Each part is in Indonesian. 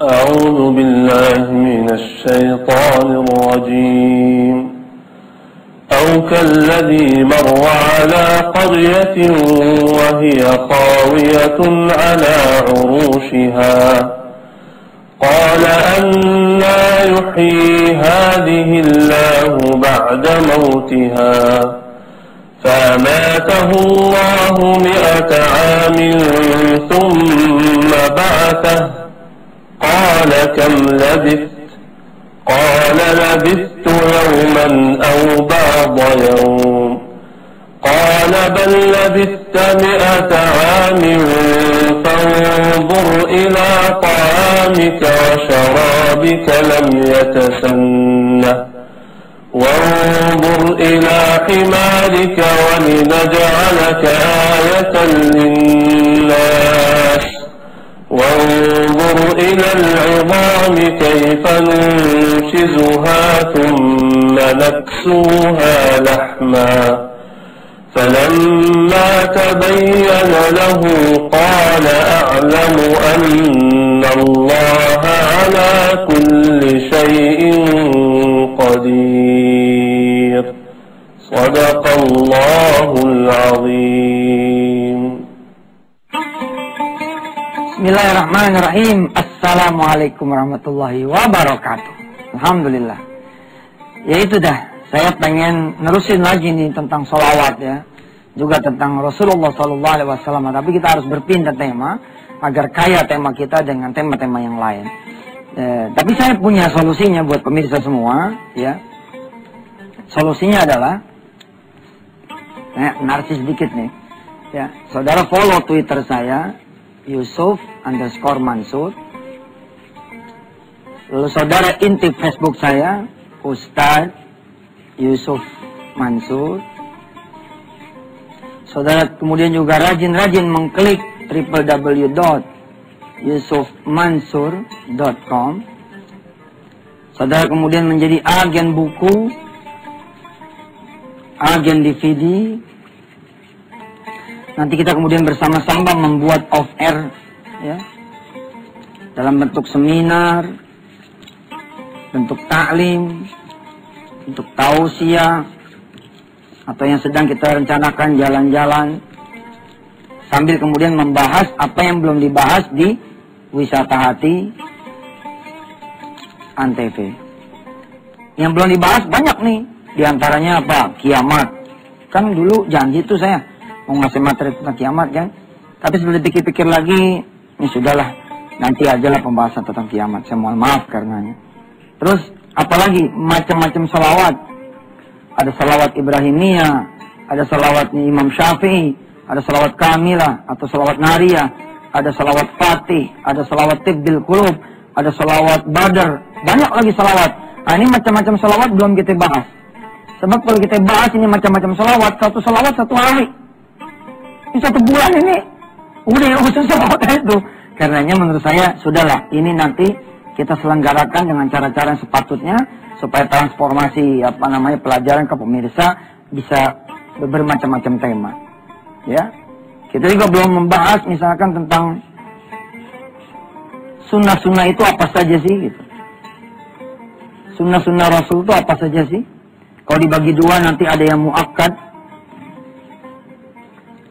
أعوذ بالله من الشيطان الرجيم أو كالذي مر على قرية وهي خاوية على عروشها قال أنى يحيي هذه الله بعد موتها فأماته الله 100 عام ثم بعثه قال كم لبثت قال لبثت يوما أو بعض يوم قال بل لبثت 100 عام فانظر إلى طعامك وشرابك لم يتسنه وانظر إلى حمارك ولنجعلك آية للناس وانظر إلى العظام كيف ننشزها ثم نكسوها لحما فلما تبين له قال أعلم أن الله على كل شيء قدير صدق الله العظيم. Bismillahirrahmanirrahim. Assalamualaikum warahmatullahi wabarakatuh. Alhamdulillah. Ya itu dah, saya pengen nerusin lagi nih tentang sholawat ya, juga tentang Rasulullah SAW. Tapi kita harus berpindah tema agar kaya tema kita dengan tema-tema yang lain. Tapi saya punya solusinya buat pemirsa semua ya. Solusinya adalah narsis sedikit nih ya. Saudara follow Twitter saya Yusuf_Mansur. Lalu saudara intip Facebook saya Ustadz Yusuf Mansur. Saudara kemudian juga rajin-rajin mengklik www.yusufmansur.com. Saudara kemudian menjadi agen buku, agen DVD. Nanti kita kemudian bersama-sama membuat off-air ya, dalam bentuk seminar, bentuk taklim, bentuk tausiah, atau yang sedang kita rencanakan jalan-jalan, sambil kemudian membahas apa yang belum dibahas di Wisata Hati Antv. Yang belum dibahas banyak nih, diantaranya apa? Kiamat. Kan dulu janji tuh saya mau ngasih materi tentang kiamat kan. Tapi setelah dipikir-pikir lagi, ini sudahlah, nanti ajalah pembahasan tentang kiamat. Saya mohon maaf karenanya. Terus apalagi macam-macam salawat. Ada salawat Ibrahimiyah, ada salawatnya Imam Syafi'i, ada salawat Kamilah atau salawat Nariyah, ada salawat Fatih, ada salawat Tibbil Qulub, ada salawat Badar, banyak lagi salawat. Nah ini macam-macam salawat belum kita bahas. Sebab kalau kita bahas ini macam-macam salawat, satu salawat satu hari. Ini 1 bulan ini udah ya khusus salawat itu. Karenanya menurut saya sudahlah, ini nanti kita selenggarakan dengan cara-cara yang sepatutnya supaya transformasi pelajaran ke pemirsa bisa bermacam-macam tema. Ya. Kita juga belum membahas misalkan tentang sunnah-sunnah itu apa saja sih gitu. Sunnah-sunnah Rasul itu apa saja sih? Kalau dibagi dua nanti ada yang muakkad,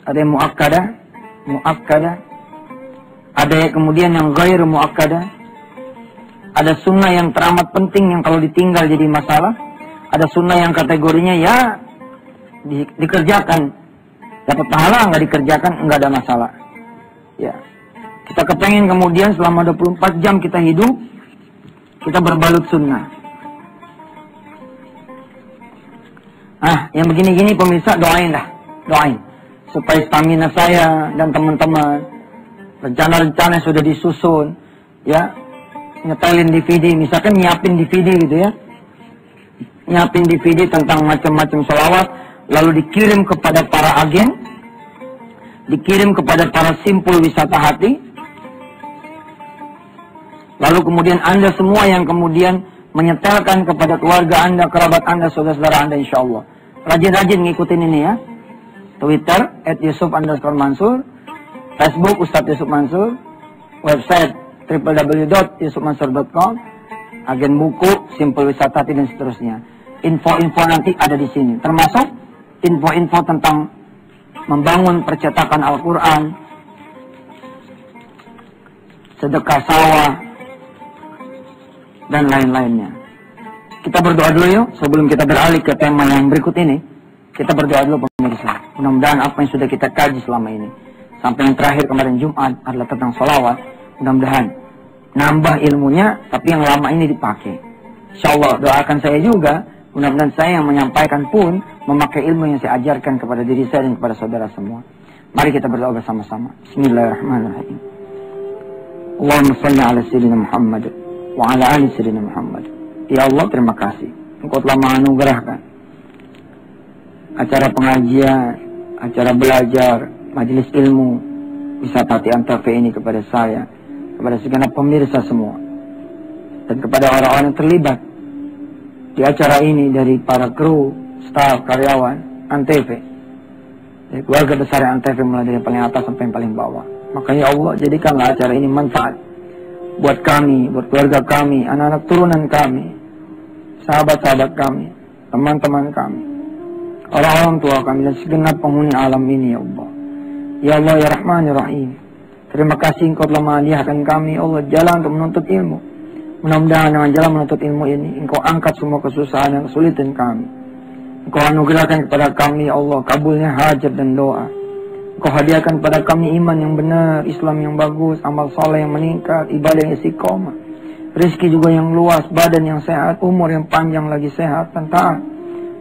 ada yang muakkadah, ada yang kemudian yang ghair muakkadah, ada sunnah yang teramat penting yang kalau ditinggal jadi masalah, ada sunnah yang kategorinya ya dikerjakan, dapat pahala, nggak dikerjakan nggak ada masalah. Ya, kita kepengen kemudian selama 24 jam kita hidup, kita berbalut sunnah. Nah, yang begini-gini pemirsa doain dah, doain. Supaya stamina saya dan teman-teman, rencana-rencana sudah disusun, ya, nyetelin DVD, misalkan nyiapin DVD gitu ya, nyiapin DVD tentang macam-macam sholawat, lalu dikirim kepada para agen, dikirim kepada para simpul wisata hati, lalu kemudian Anda semua yang kemudian menyetelkan kepada keluarga Anda, kerabat Anda, saudara-saudara Anda, insya Allah. Rajin-rajin ngikutin ini ya. Twitter @Yusuf_Mansur, Facebook Ustadz Yusuf Mansur, website www.yusufmansur.com, agen buku, Simpel Wisata dan seterusnya. Info-info nanti ada di sini, termasuk info-info tentang membangun percetakan Al-Quran, sedekah sawah, dan lain-lainnya. Kita berdoa dulu yuk, sebelum kita beralih ke tema yang berikut ini. Kita berdoa dulu pemirsa. Mudah-mudahan apa yang sudah kita kaji selama ini, sampai yang terakhir kemarin Jumat adalah tentang sholawat. Mudah-mudahan nambah ilmunya, tapi yang lama ini dipakai. InsyaAllah doakan saya juga, mudah-mudahan saya yang menyampaikan pun memakai ilmu yang saya ajarkan kepada diri saya dan kepada saudara semua. Mari kita berdoa bersama-sama. Bismillahirrahmanirrahim. Allahumma salli ala sayyidina Muhammad wa ala ali sayyidina Muhammad. Ya Allah, terima kasih. Engkau telah menganugerahkan acara pengajian, acara belajar, majelis ilmu, Wisata Antv ini kepada saya, kepada segenap pemirsa semua, dan kepada orang-orang yang terlibat di acara ini, dari para kru, staf, karyawan Antv, dari keluarga besar Antv, mulai dari paling atas sampai yang paling bawah. Makanya Allah, jadikanlah acara ini manfaat buat kami, buat keluarga kami, anak-anak turunan kami, sahabat-sahabat kami, teman-teman kami, orang-orang tua kami, dan segenap penghuni alam ini, ya Allah. Ya Allah, ya Rahman, ya Rahim. Terima kasih Engkau telah menghadiahkan kami, Allah, jalan untuk menuntut ilmu. Mudah-mudahan dengan jalan menuntut ilmu ini, Engkau angkat semua kesusahan dan kesulitan kami. Engkau anugerahkan kepada kami, ya Allah, kabulnya hajat dan doa. Engkau hadiahkan kepada kami iman yang benar, Islam yang bagus, amal soleh yang meningkat, ibadah yang istiqomah, rezeki juga yang luas, badan yang sehat, umur yang panjang lagi sehat dan taat.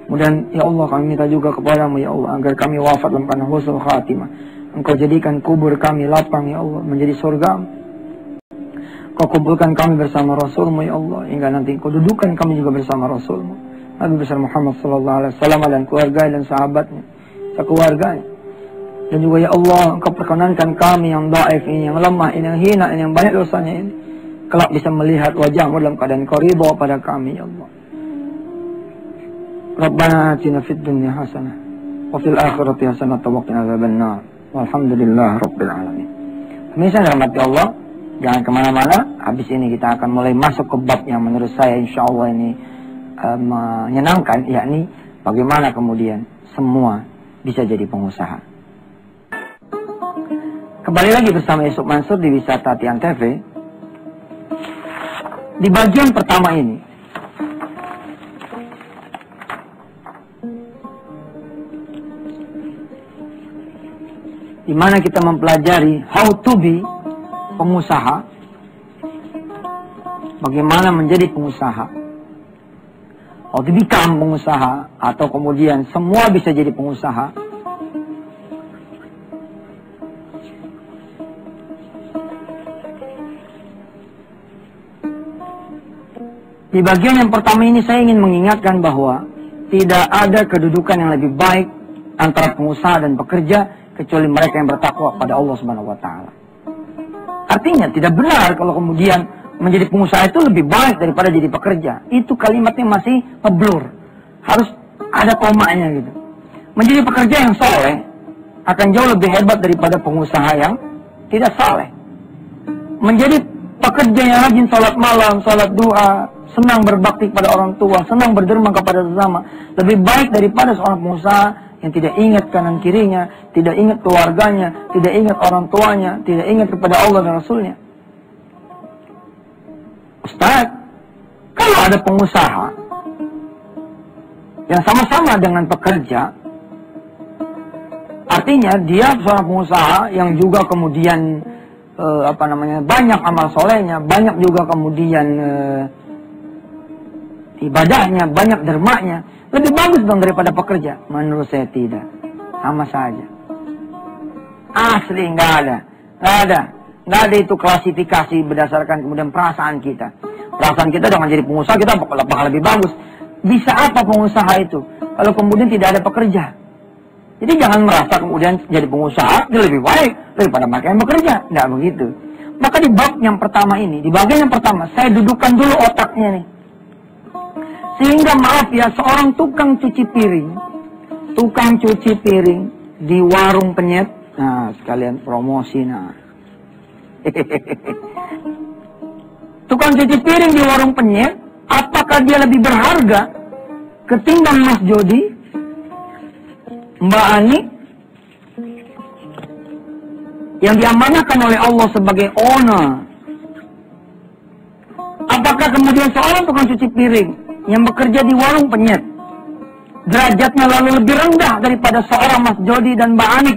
Kemudian ya Allah, kami minta juga kepadamu ya Allah, agar kami wafat dalam keadaan husnul khatimah. Engkau jadikan kubur kami lapang ya Allah, menjadi surga. Kau kumpulkan kami bersama Rasulmu ya Allah, hingga nanti Kau dudukan kami juga bersama Rasulmu, Nabi besar Muhammad sallallahu alaihi wasallam, dan keluarga dan sahabatnya, sekeluarganya. Dan juga ya Allah, Engkau perkenankan kami yang dhaif ini, yang lemah ini, yang hina ini, yang banyak dosanya ini, kelak bisa melihat wajahmu dalam keadaan Kau ridha pada kami ya Allah. Rabbana atina fid dunya hasanah wa fil akhirati hasanah wa qina adzabannar. Walhamdulillah rabbil alamin. Pemirsa yang dirahmati Allah, jangan kemana-mana. Habis ini kita akan mulai masuk ke bab yang menurut saya insya Allah ini menyenangkan, yakni bagaimana kemudian semua bisa jadi pengusaha. Kembali lagi bersama Yusuf Mansur di Wisata Antv. Di bagian pertama ini, di mana kita mempelajari how to be pengusaha, bagaimana menjadi pengusaha, how to become pengusaha, atau kemudian semua bisa jadi pengusaha. Di bagian yang pertama ini saya ingin mengingatkan bahwa tidak ada kedudukan yang lebih baik antara pengusaha dan pekerja kecuali mereka yang bertakwa pada Allah Subhanahu wa taala. Artinya tidak benar kalau kemudian menjadi pengusaha itu lebih baik daripada jadi pekerja. Itu kalimatnya masih ngeblur. Harus ada komanya gitu. Menjadi pekerja yang soleh akan jauh lebih hebat daripada pengusaha yang tidak soleh. Menjadi pekerja yang rajin sholat malam, sholat duha, senang berbakti kepada orang tua, senang berderma kepada sesama, lebih baik daripada seorang pengusaha yang tidak ingat kanan kirinya, tidak ingat keluarganya, tidak ingat orang tuanya, tidak ingat kepada Allah dan Rasulnya. Ustaz, kalau ada pengusaha yang sama-sama dengan pekerja, artinya dia seorang pengusaha yang juga kemudian banyak amal solehnya, banyak juga kemudian ibadahnya, banyak dermanya, lebih bagus dong daripada pekerja. Menurut saya tidak, sama saja. Asli nggak ada itu klasifikasi berdasarkan kemudian perasaan kita. Perasaan kita dengan jadi pengusaha kita bakal lebih bagus. Bisa apa pengusaha itu kalau kemudian tidak ada pekerja? Jadi jangan merasa kemudian jadi pengusaha itu lebih baik daripada mereka yang bekerja. Nggak begitu. Maka di bab yang pertama ini, di bagian yang pertama, saya dudukkan dulu otaknya nih. Sehingga maaf ya, seorang tukang cuci piring di warung penyet, nah sekalian promosi, nah tukang cuci piring di warung penyet, apakah dia lebih berharga ketimbang Mas Jody, Mbak Ani, yang diamanahkan oleh Allah sebagai owner? Apakah kemudian seorang tukang cuci piring yang bekerja di warung penyet, derajatnya lalu lebih rendah daripada seorang Mas Jody dan Mbak Ani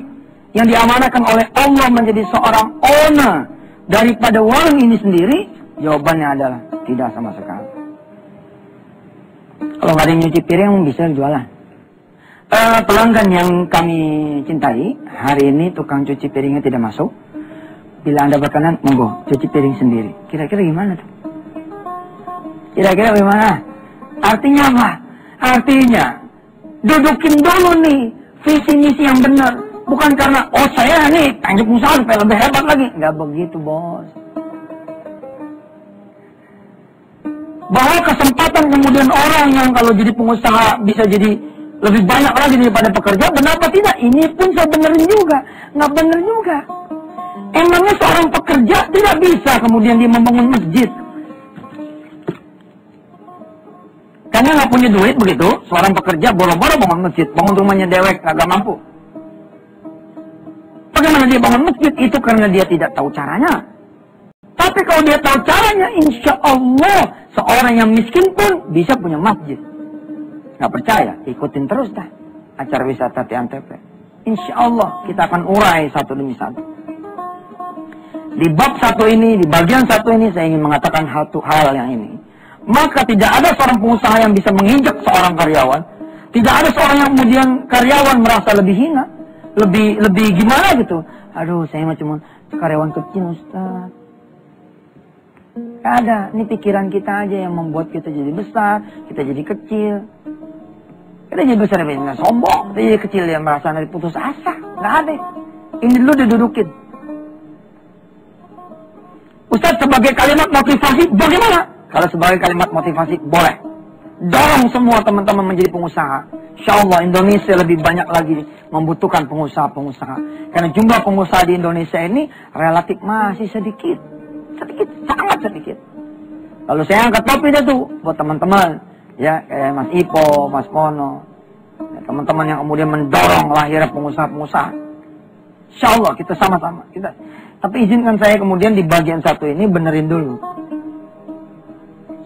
yang diamanahkan oleh Allah menjadi seorang owner daripada warung ini sendiri? Jawabannya adalah tidak sama sekali. Kalau nggak ada yang nyuci piring, bisa jualan. Pelanggan yang kami cintai, hari ini tukang cuci piringnya tidak masuk. Bila Anda berkenan, monggo cuci piring sendiri. Kira-kira gimana tuh? Kira-kira gimana? Artinya apa? Artinya, dudukin dulu nih visi misi yang benar. Bukan karena, oh saya nih tanjung usaha supaya lebih hebat lagi. Nggak begitu, bos. Bahwa kesempatan kemudian orang yang kalau jadi pengusaha bisa jadi lebih banyak lagi daripada pekerja, benar apa tidak? Ini pun saya benerin juga. Nggak bener juga. Emangnya seorang pekerja tidak bisa kemudian dia membangun masjid? Karena nggak punya duit begitu, seorang pekerja boro-boro bangun masjid, bangun rumahnya dewek, nggak mampu. Bagaimana dia bangun masjid? Itu karena dia tidak tahu caranya. Tapi kalau dia tahu caranya, insya Allah seorang yang miskin pun bisa punya masjid. Nggak percaya? Ikutin terus dah acara wisata TNTP. Insya Allah kita akan urai satu demi satu. Di bab satu ini, di bagian satu ini, saya ingin mengatakan satu hal yang ini. Maka tidak ada seorang pengusaha yang bisa menginjak seorang karyawan. Tidak ada seorang yang kemudian karyawan merasa lebih hina, lebih gimana gitu. Aduh, saya mah cuma karyawan kecil, Ustaz. Ada, ini pikiran kita aja yang membuat kita jadi besar, kita jadi kecil. Kita jadi besar, nggak sombong. Kita jadi kecil, yang merasa dari putus asa. Nggak ada. Ini dulu didudukin. Ustaz, sebagai kalimat motivasi, bagaimana? Kalau sebagai kalimat motivasi, boleh. Dorong semua teman-teman menjadi pengusaha. Insya Allah Indonesia lebih banyak lagi membutuhkan pengusaha-pengusaha. Karena jumlah pengusaha di Indonesia ini relatif masih sedikit. Sedikit, sangat sedikit. Lalu saya angkat topi deh tuh buat teman-teman. Ya, kayak Mas Ipo, Mas Mono. Ya, teman-teman yang kemudian mendorong lahirnya pengusaha-pengusaha. Insya Allah kita sama-sama. Tapi izinkan saya kemudian di bagian satu ini benerin dulu.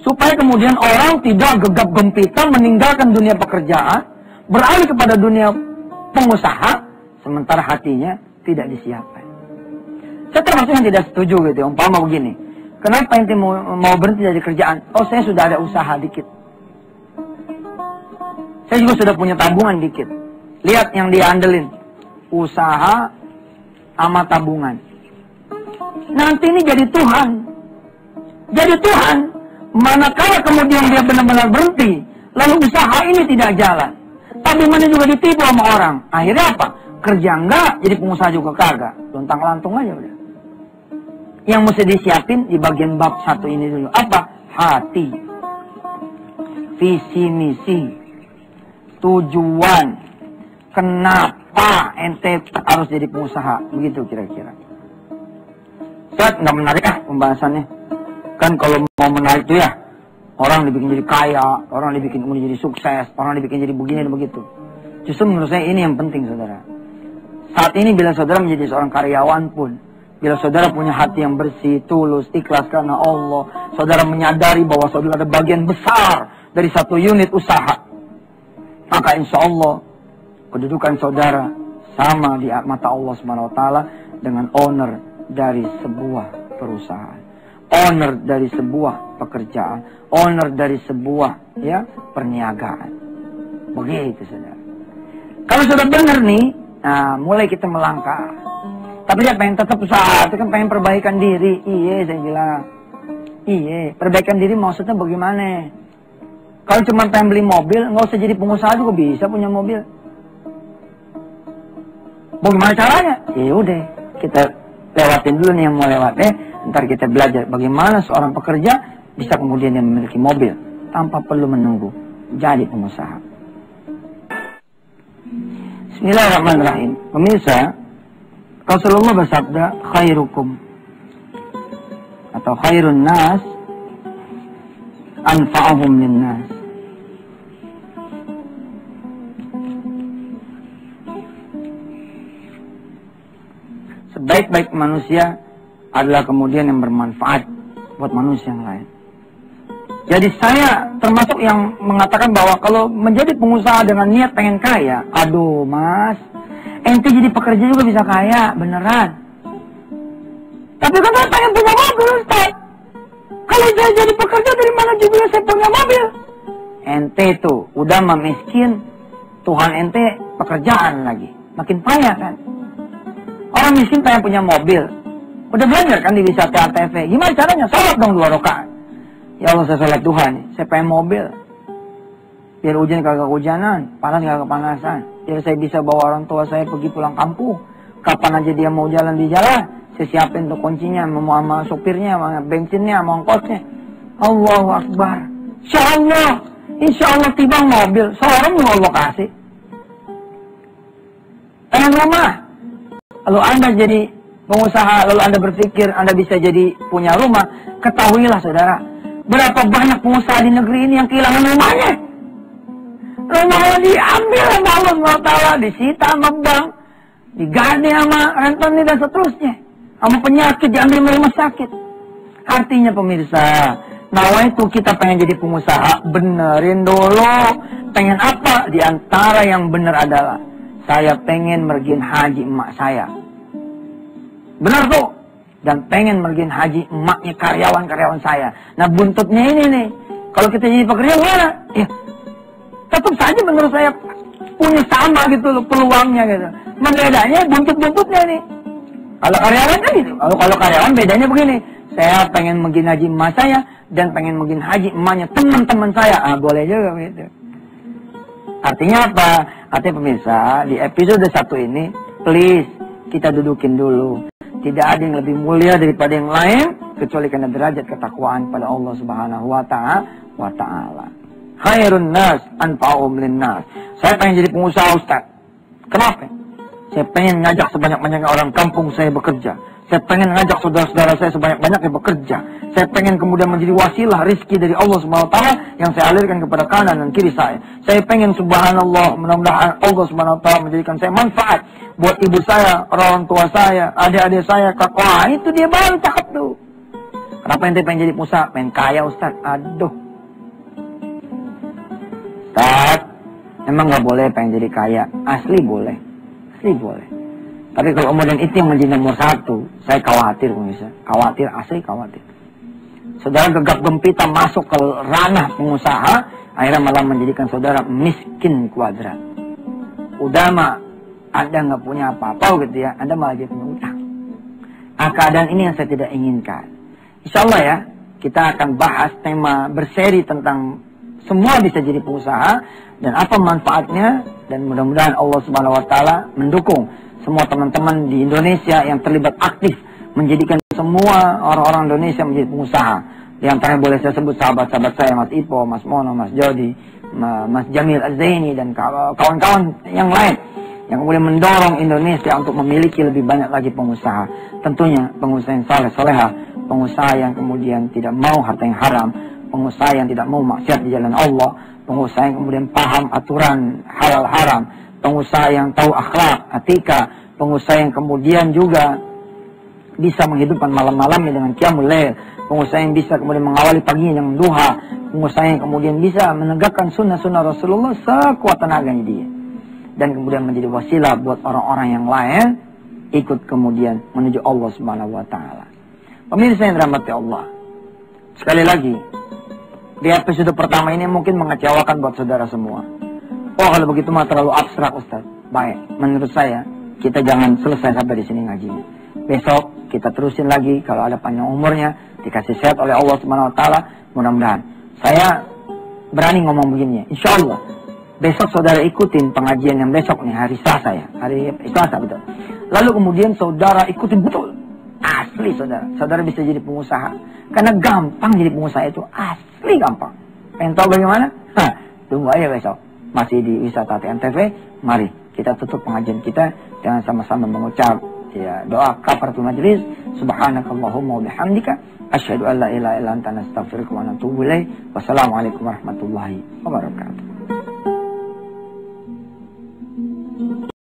Supaya kemudian orang tidak gegap gempita meninggalkan dunia pekerjaan, beralih kepada dunia pengusaha, sementara hatinya tidak disiapkan. Saya termasuk yang tidak setuju gitu, umpama begini. Kenapa ente mau berhenti dari kerjaan? Oh, saya sudah ada usaha dikit. Saya juga sudah punya tabungan dikit. Lihat yang dia andelin. Usaha sama tabungan. Nanti ini jadi Tuhan. Jadi Tuhan. Manakala kemudian dia benar-benar berhenti, lalu usaha ini tidak jalan. Tabungannya juga ditipu sama orang. Akhirnya apa? Kerja enggak, jadi pengusaha juga kagak. Lontang-lantung aja udah. Yang mesti disiapin di bagian bab satu ini dulu. Apa? Hati. Visi misi. Tujuan. Kenapa ente harus jadi pengusaha? Begitu kira-kira. Ustaz, nggak menarik pembahasannya. Kan kalau mau menarik itu ya, orang dibikin jadi kaya, orang dibikin kemudian jadi sukses, orang dibikin jadi begini dan begitu. Justru menurut saya ini yang penting, saudara. Saat ini bila saudara menjadi seorang karyawan pun, bila saudara punya hati yang bersih, tulus, ikhlas karena Allah, saudara menyadari bahwa saudara ada bagian besar dari satu unit usaha, maka insya Allah kedudukan saudara sama di mata Allah SWT dengan owner dari sebuah perusahaan, owner dari sebuah pekerjaan, owner dari sebuah perniagaan. Begitu saudara. Kalau sudah benar nih, nah mulai kita melangkah. Tapi dia pengen tetap usaha, itu kan pengen perbaikan diri. Iya saya bilang. Iya, perbaikan diri maksudnya bagaimana? Kalau cuma pengen beli mobil, nggak usah jadi pengusaha juga bisa punya mobil. Bagaimana caranya? Ya udah, kita lewatin dulu nih yang mau lewat ntar kita belajar bagaimana seorang pekerja bisa kemudian dia memiliki mobil tanpa perlu menunggu jadi pengusaha. Bismillahirrahmanirrahim. Pemirsa, Rasulullah bersabda, khairukum atau khairun nas anfa'uhum linnas. Sebaik-baik manusia adalah kemudian yang bermanfaat buat manusia yang lain. Jadi saya termasuk yang mengatakan bahwa kalau menjadi pengusaha dengan niat pengen kaya, aduh mas, ente jadi pekerja juga bisa kaya, beneran. Tapi kan saya pengen punya mobil, Ustaz. Kalau saya jadi pekerja, dari mana juga saya punya mobil? Ente tuh udah miskin, Tuhan ente pekerjaan lagi, makin payah kan. Orang miskin pengen punya mobil, udah belajar kan di wisata ATV, gimana caranya? Sholat dong 2 rakaat. Ya Allah, saya sholat Tuhan, saya pengen mobil. Biar hujan kagak hujanan, panas kagak kepanasan. Biar saya bisa bawa orang tua saya pergi pulang kampung. Kapan aja dia mau jalan di jalan, saya siapin tuh kuncinya, mau sama sopirnya, sama bensinnya, sama ongkosnya. Allahu Akbar. Insya Allah tiba mobil, seorang mau Allah kasih. Pengen rumah. Lalu Anda jadi pengusaha, lalu Anda berpikir Anda bisa jadi punya rumah, ketahuilah saudara, berapa banyak pengusaha di negeri ini yang kehilangan rumahnya. Rumahnya diambil sama Allah SWT, disita sama bank, diganti sama rentenir dan seterusnya. Sama penyakit, diambil sama rumah sakit. Artinya pemirsa, itu kita pengen jadi pengusaha, benerin dulu. Pengen apa? Di antara yang bener adalah, saya pengen mergin haji emak saya. Benar tuh. Dan pengen mergin haji emaknya karyawan-karyawan saya. Nah buntutnya ini nih, kalau kita jadi pekerja gimana? Ya, tetap saja menurut saya punya sama gitu loh peluangnya gitu. Bedanya buntut-buntutnya nih. Kalau karyawan kan gitu. Kalau karyawan bedanya begini. Saya pengen mergin haji emak saya dan pengen mergin haji emaknya teman-teman saya. Boleh juga begitu. Artinya apa? Artinya pemirsa, di episode 1 ini, please kita dudukin dulu. Tidak ada yang lebih mulia daripada yang lain kecuali karena derajat ketakwaan pada Allah Subhanahu wa taala. Khairun nas anfa'uhum linnas. Saya pengen jadi pengusaha, Ustaz. Kenapa? Saya pengen ngajak sebanyak-banyaknya orang kampung saya bekerja. Saya pengen ngajak saudara-saudara saya sebanyak-banyaknya bekerja. Saya pengen kemudian menjadi wasilah rizki dari Allah Subhanahu wa taala yang saya alirkan kepada kanan dan kiri saya. Saya pengen subhanallah, mudah-mudahan Allah Subhanahu wa taala menjadikan saya manfaat buat ibu saya, orang tua saya, adik-adik saya, kakak. Itu dia baru cakep tuh. Kenapa ente pengen jadi pengusaha? Pengen kaya, Ustaz. Aduh. Ustaz, emang gak boleh pengen jadi kaya? Asli boleh. Asli boleh. Tapi kalau kemudian itu yang menjadi nomor 1, saya khawatir pemirsa. Khawatir, asli khawatir. Saudara gegap gempita masuk ke ranah pengusaha, akhirnya malah menjadikan saudara miskin kuadrat. Udah mah Anda nggak punya apa-apa gitu ya, Anda malah jadi punya utang. Keadaan ini yang saya tidak inginkan. Insya Allah ya, kita akan bahas tema berseri tentang semua bisa jadi pengusaha dan apa manfaatnya, dan mudah-mudahan Allah Subhanahu wa taala mendukung semua teman-teman di Indonesia yang terlibat aktif menjadikan semua orang-orang Indonesia menjadi pengusaha. Di antaranya boleh saya sebut sahabat-sahabat saya, Mas Ipo, Mas Mono, Mas Jody, Mas Jamil Az-Zaini dan kawan-kawan yang lain yang kemudian mendorong Indonesia untuk memiliki lebih banyak lagi pengusaha. Tentunya pengusaha yang saleh soleha, pengusaha yang kemudian tidak mau harta yang haram, pengusaha yang tidak mau maksiat di jalan Allah, pengusaha yang kemudian paham aturan halal haram, pengusaha yang tahu akhlak, etika, pengusaha yang kemudian juga bisa menghidupkan malam-malamnya dengan qiyamul lail, pengusaha yang bisa kemudian mengawali paginya dengan duha, pengusaha yang kemudian bisa menegakkan sunnah-sunnah Rasulullah sekuat tenaganya dia, dan kemudian menjadi wasilah buat orang-orang yang lain ikut kemudian menuju Allah Subhanahu wa taala. Pemirsa yang dirahmati Allah, sekali lagi di episode pertama ini mungkin mengecewakan buat saudara semua. Oh, kalau begitu mah terlalu abstrak, Ustaz. Baik, menurut saya kita jangan selesai sampai di sini ngajinya. Besok kita terusin lagi kalau ada panjang umurnya, dikasih sehat oleh Allah Subhanahu wa taala, mudah-mudahan. Saya berani ngomong begini, insya Allah besok saudara ikutin pengajian yang besok nih, hari Selasa ya, hari Selasa betul. Lalu kemudian saudara ikutin betul, asli saudara bisa jadi pengusaha. Karena gampang jadi pengusaha itu, asli gampang. Pengen tahu bagaimana? Tunggu aja besok. Masih di Wisata TNTV, mari kita tutup pengajian kita dengan sama-sama mengucap Ya, doa kafaratul majlis. Subhanakallahumma wa bihamdika asyhadu an la ilaha illa anta astaghfiruka wa atubu ilaik. Wassalamualaikum warahmatullahi wabarakatuh.